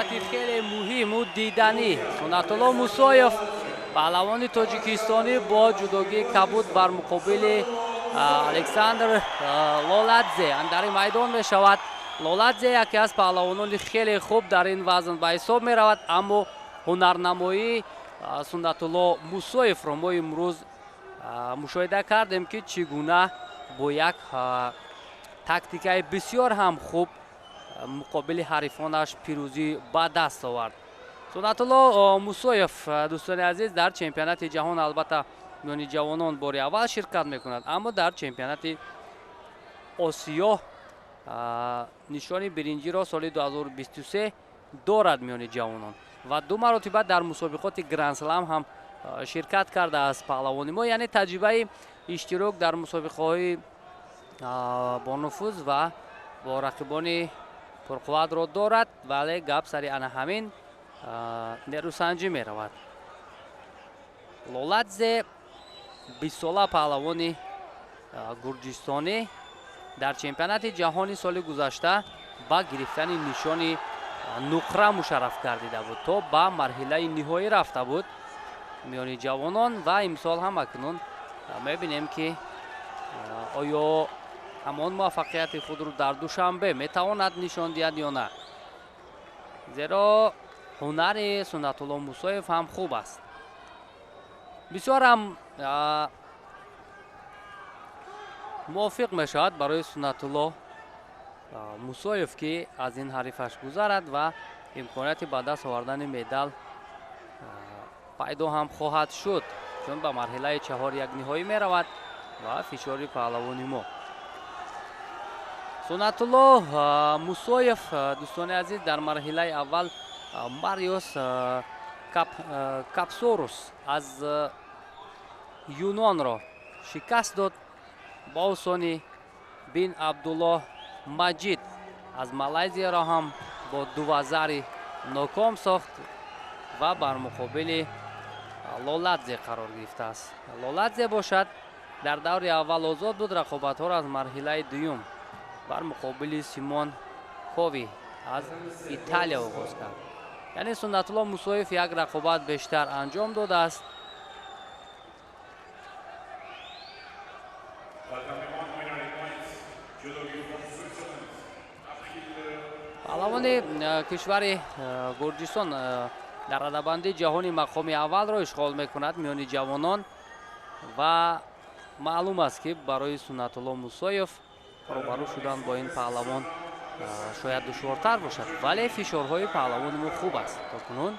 خیلی مهم و دیدنی سنت‌الله موسویف پهلوان تاجیکستانی با جداگی کبود بر مقابل الکساندر لولادزه در این میدان می شود. لولادزه یکی از پهلوانان خیلی خوب در این وزن به حساب می رود، اما هنرنمایی سنت‌الله موسویف را ما امروز مشاهده کردیم که چگونه با یک تاکتیکای بسیار هم خوب مقابل حریفانش پیروزی به دست آورد. سنت‌الله موسویف دوستان عزیز در چمپیونات جهان البته میان جوانان بار اول شرکت میکند، اما در چمپیونات آسیا نشان برنجی را سال 2023 دارد میان جوانان و دو مرتبه در مسابقات گرند اسلم هم شرکت کرده است. پهلوانی ما یعنی تجربه اشتراک در مسابقه های با نفوذ و با رقیبان پرقوت را دارد، ولی گپ سری انا همین نیروسنجی می رود. لولادزه 20 ساله پهلوان گرجستانی در چمپیونات جهانی سال گذشته با گرفتن نشان نقره مشرف گردیده بود تا به مرحله نهایی رفته بود میان جوانان و امسال هم اکنون میبینیم که آیا همان موفقیت خود رو در دوشنبه میتواند نشان دهد یا نه، زیرا هنر سنت‌الله موسویف هم خوب است. بسیار هم موافق میشود برای سنت‌الله موسویف که از این حریفش گذرد و امکانیت به دست آوردن مدال پیدا هم خواهد شد، چون به مرحله 4 یک نهایی می رود و فشاری پهلوانی ما. سنت‌الله موسویف دوستان عزیز در مرحله اول ماریوس کاپسوروس از یونان را شکست داد. با آسانی بین عبدالله مجید از مالزیا را هم با 2 ناکام ساخت و بر مقابل لولادزه قرار گرفته است. لولادزه باشد در دور اول آزاد بود، رقابت ها را از مرحله دوم بر مقابل سیمون کووی از ایتالیا آغاز کرد. یعنی سنت‌الله موسویف یک رقابت بیشتر انجام داده است. پهلوان کشور گرجستان در رده‌بندی جهانی مقام اول را اشغال میکند میان جوانان و معلوم است که برای سنت‌الله موسویف روبرو شدن با این پهلوان شاید دشوارتر باشد، ولی فشارهای پهلوان ما خوب است تا کنون.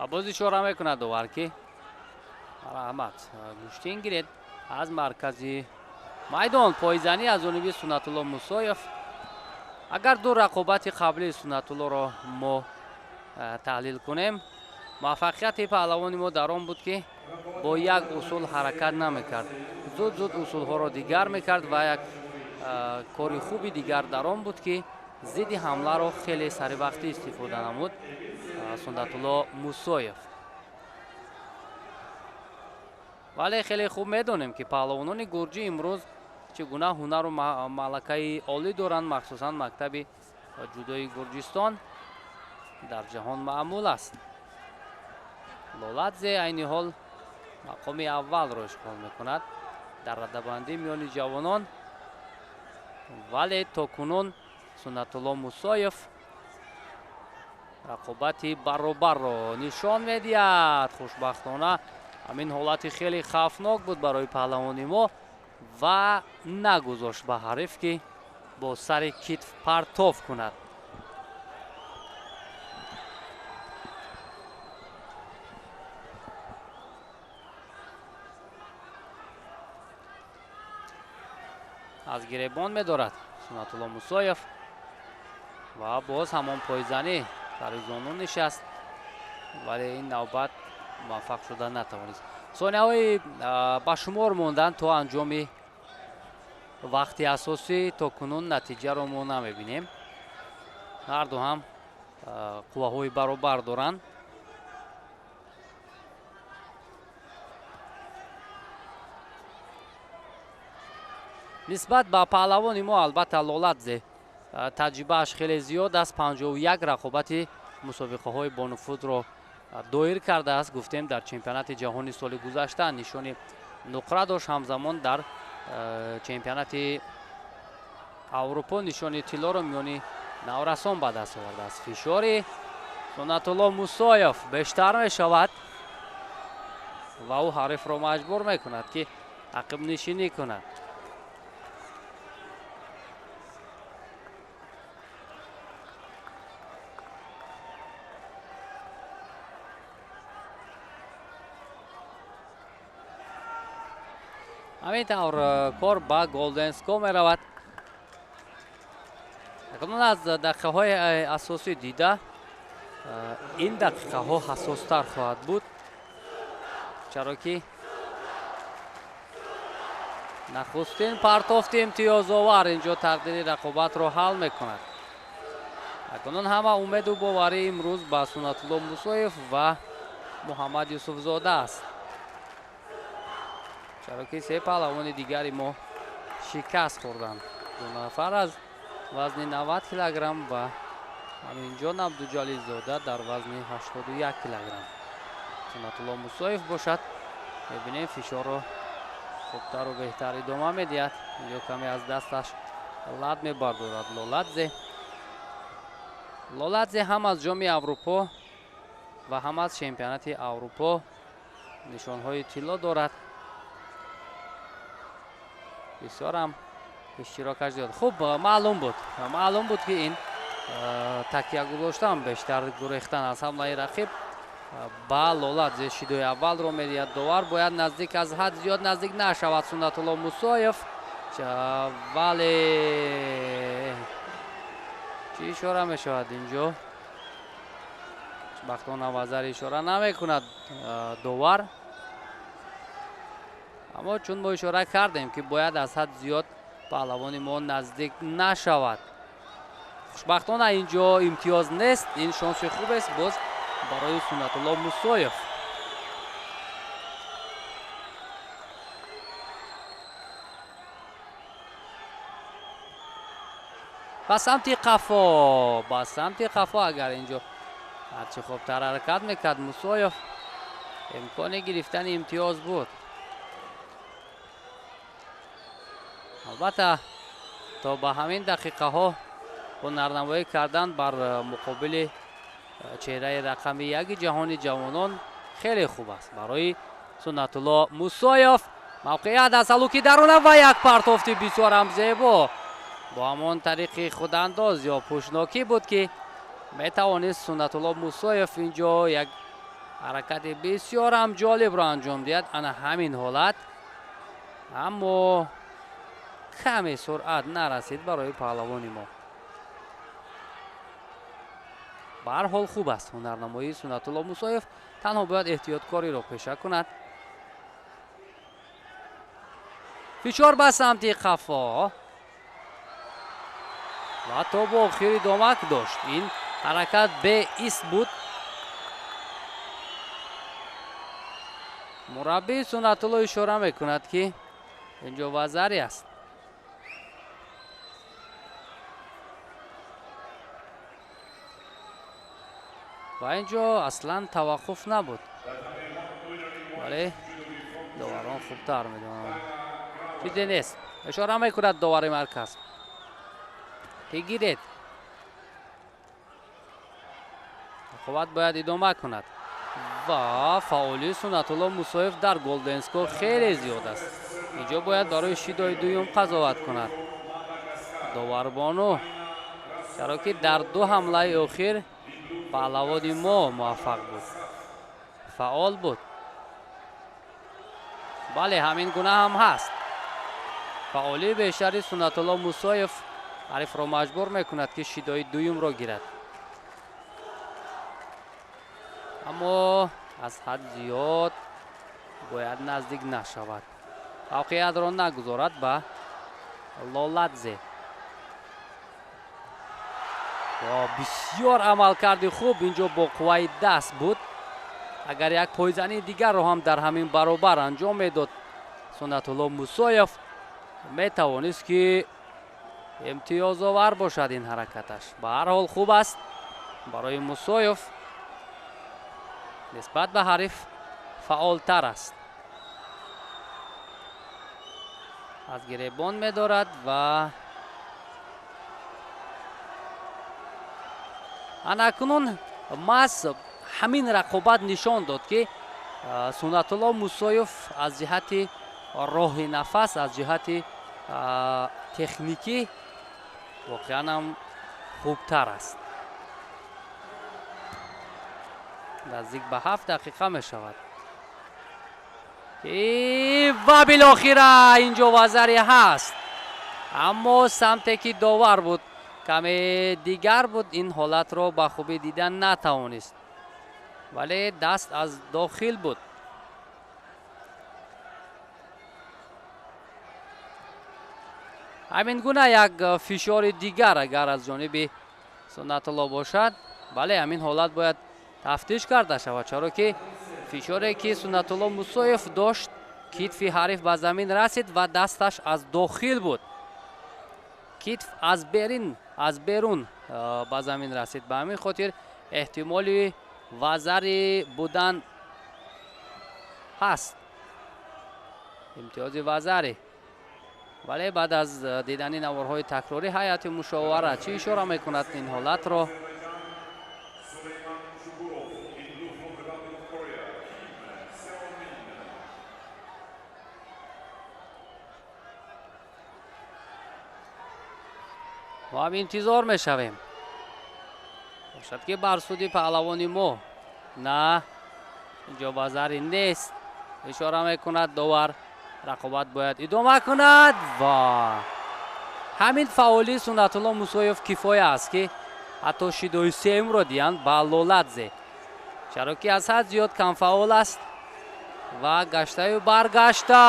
باز اشاره میکند دوباره که رحمت گوشتین گیرید از مرکزی میدان پایزنی از جانب سنت‌الله موسویف. اگر دو رقابت قبلی سنت‌الله را ما تحلیل کنیم، موفقیت پهلوانی ما در آن بود که با یک اصول حرکت نمیکرد، زود اصول ها را دیگر میکرد و یک کاری خوبی دیگر در آن بود که ضد حمله را خیلی سری وقتی استفاده نمود سنت‌الله موسویف. ولی خیلی خوب میدونیم که پهلوانان گرجی امروز چگونه هنر و ملکه عالی دارند، مخصوصا مکتب جودوی گرجستان در جهان معمول است. لولادزه عین حال مقام اول را اشغال میکند در رده‌بندی میان جوانان، ولی تا کنون سنت‌الله موسویف رقابتی برابر را نشان میدهد. خوشبختانه همین حالت خیلی خوفناک بود برای پهلوانی ما و نگذاشت به حریف که با سر کتف پرتاب کند. از گریبان می‌دارد سنت‌الله موسویف و باز همان پایزنی در زانو نشست، ولی این نوبت موفق شدن نتوانست. ثانیه‌های با شمار موندن تا انجام وقتی اساسی تا کنون نتیجه رو ما نمی‌بینیم. هر دو هم қувваҳои баробар доранд. нисбат ба паҳлавони мо албатта Лоладзе таҷрибааш хеле зиёд аст. 51 рақобати мусобиқаҳои бонуфутро доир кардааст. гуфтем дар чемпионати ҷаҳони соли гузашта нишони нуқра дошт, ҳамзамон дар чемпионати аврупо нишони тиллоро миёни наврасон ба даст овардааст. фишори Сунатулло Мусоев бештар мешавад ва ӯ ҳарифро маҷбур мекунад ки ақибнишинӣ кунад. ҳамин тавр кор ба Голденско меравад. акнун аз дақиқаҳои асосӣ дида ин дақиқаҳо ҳасостар хоҳад буд, чаро ки нахустин партофти имтиёзовар инҷо тақдири рақобатро ҳал мекунад. акнун ҳама умеду боварӣ имрӯз ба Сунатулло Мусоев ва Муҳаммад Юсуфзода аст, чаро ки се паҳлавони дигари мо шикаст хӯрданд. ду нафар аз вазни 90 килограмм ва ҳаминҷон Абдуҷалилзода дар вазни 81 килограмм. Сунатулло Мусоев бошад. мебинем фишорро хубтару беҳтар идома медиҳад. инҷо каме аз дасташ лад мебардорад Лоладзе ҳам аз ҷоми Аврупо ва ҳам аз чемпионати Аврупо нишонҳои тилло дорад. бисёрам иштирокаш зиёд. хуб, маълум буд ки ин такя гузоштан бештар гурехтан аз ҳамлаи рақиб ба Лоладзе шидои аввалро медиҳад. довар бояд наздик аз ҳад зиёд наздик нашавад. Сунатулло Мусоев вале чӣ ишора мешавад инҷо? бахтона вазар ишора намекунад довар, аммо чун мо ишора кардем ки бояд аз ҳад зиёд паҳлавони мо наздик нашавад. хушбахтона инҷо имтиёз нест. ин шонси хубест боз барои Сунатулло Мусоев. ба самти қафо агар инҷо ҳарчи хубтар ҳаракат мекард Мусоев, имкони гирифтани имтиёз буд. албатта то ба ҳамин дақиқаҳо ҳунарнамоӣ кардан бар муқобили чеҳраи рақами 1 ҷаҳони ҷавонон хеле хуб аст барои Сунатулло Мусоев. мавқеият аз ҳалуки даруна ва як партофти бисёрам зебо бо ҳамон тариқи худандоз ё пӯшнокӣ буд ки метавонист Сунатулло Мусоев инҷо як ҳаракати бисёрам ҷолибро анҷом диҳад. ана ҳамин ҳолат, аммо каме суръат нарасид барои паҳлавони мо. ба ҳар ҳол хуб аст ҳунарнамоии Сунатулло Мусоев. танҳо бояд эҳтиёткориро пеша кунад. фишор ба самти қафо ва то бо охири домак дошт. ин ҳаракат беист буд. мураббии Сунатулло ишора мекунад ки инҷо вазари аст. ва инҷо аслан таваққуф набуд, вале доварон хубтар медонанд. чизе нест. ишора мекунад довари марказ ки гиред. рақобат бояд идома кунад ва фаъолии Сунатулло Мусоев дар Голденско хеле зиёд аст. инҷо бояд барои шидои дуюм қазоват кунад доварбону, чаро ки дар ду ҳамлаи охир паҳлавони мо муваффақ буд, фаъол буд. бале, ҳамин гуна ҳам ҳаст. фаъолии бештари Сунатулло Мусоев ҳарифро маҷбур мекунад ки шидои дуюмро гирад, аммо аз ҳад зиёд бояд наздик нашавад. мавқеиятро нагузорад ба Лоладзе. бисёр амалкарди хуб инҷо бо қувваи даст буд. агар як пойзани дигарро ҳам дар ҳамин баробар анҷом медод Сунатулло Мусоев, метавонист ки имтиёзовар бошад ин ҳаракаташ. ба ҳар ҳол хуб аст барои Мусоев, нисбат ба ҳариф фаъолтар аст. аз гиребон медорад ва анакунун маҳз ҳамин рақобат нишон дод ки Сунатулло Мусоев аз ҷиҳати роҳи нафас, аз ҷиҳати техникӣ воқеан ҳам хубтар аст. наздик ба 7 дақиқа мешавад. ва билохира инҷо вазаре ҳаст, аммо самте ки довар буд каме дигар буд, ин ҳолатро ба хубӣ дидан натавонист, вале даст аз дохил буд. ҳамин гуна як фишори дигар агар аз ҷониби Сунатулло бошад, бале ҳамин ҳолат бояд тафтиш карда шавад, чаро ки фишоре ки Сунатулло Мусоев дошт, китфи ҳариф ба замин расид ва дасташ аз дохил буд. китф аз берун ба замин расид. ба ҳамин хотир эҳтимоли вазари будан ҳаст, имтиёзи вазаре. вале баъд аз дидани наворҳои такрорӣ ҳайати мушовара чӣ ишора мекунад ин ҳолатро? мо ҳам интизор мешавем. бошад ки бар суди паҳлавони мо на инҷо вазари нест, ишора мекунад довар. рақобат бояд идома кунад ва ҳамин фаъоли Сунатулло Мусоев кифоя аст ки ҳатто шидои сеюмро диҳанд ба Лоладзе, чаро ки аз ҳад зиёд камфаъол аст. ва гаштаю баргашта,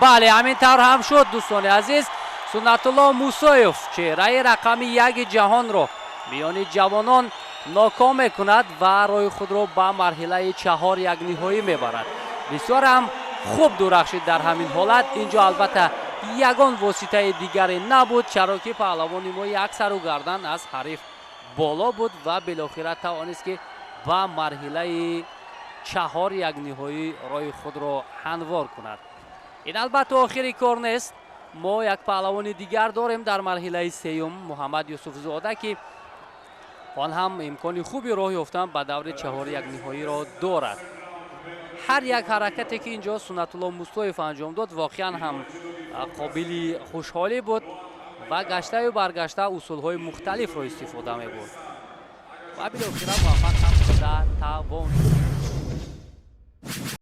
бале ҳамин тавр ҳам шуд. дӯстони азиз, Сунатулло Мусоев чеҳраи рақами 1 ҷаҳонро миёни ҷавонон ноком мекунад ва роҳи худро ба марҳилаи 4 якниҳоӣ мебарад. бисёр ҳам хуб дурахшид дар ҳамин ҳолат. инҷо албатта ягон воситаи дигаре набуд, чаро ки паҳлавони мо як сару гардан аз ҳариф боло буд ва билохира тавонист ки ба марҳилаи 4 якниҳоӣ роҳи худро ҳамвор кунад. ин албатта охири кор нест. мо як паҳлавони дигар дорем дар марҳилаи сеюм, Муҳаммад Юсуфзода, ки он ҳам имкони хуби роҳ ёфтан ба даври 4 якниҳоиро дорад. ҳар як ҳаракате ки инҷо Сунатулло Мусоев анҷом дод воқеан ҳам қобили хушҳолӣ буд ва гаштаю баргашта усулҳои мухталифро истифода мебурд ва билохира муваффақ ҳам шуда тавон.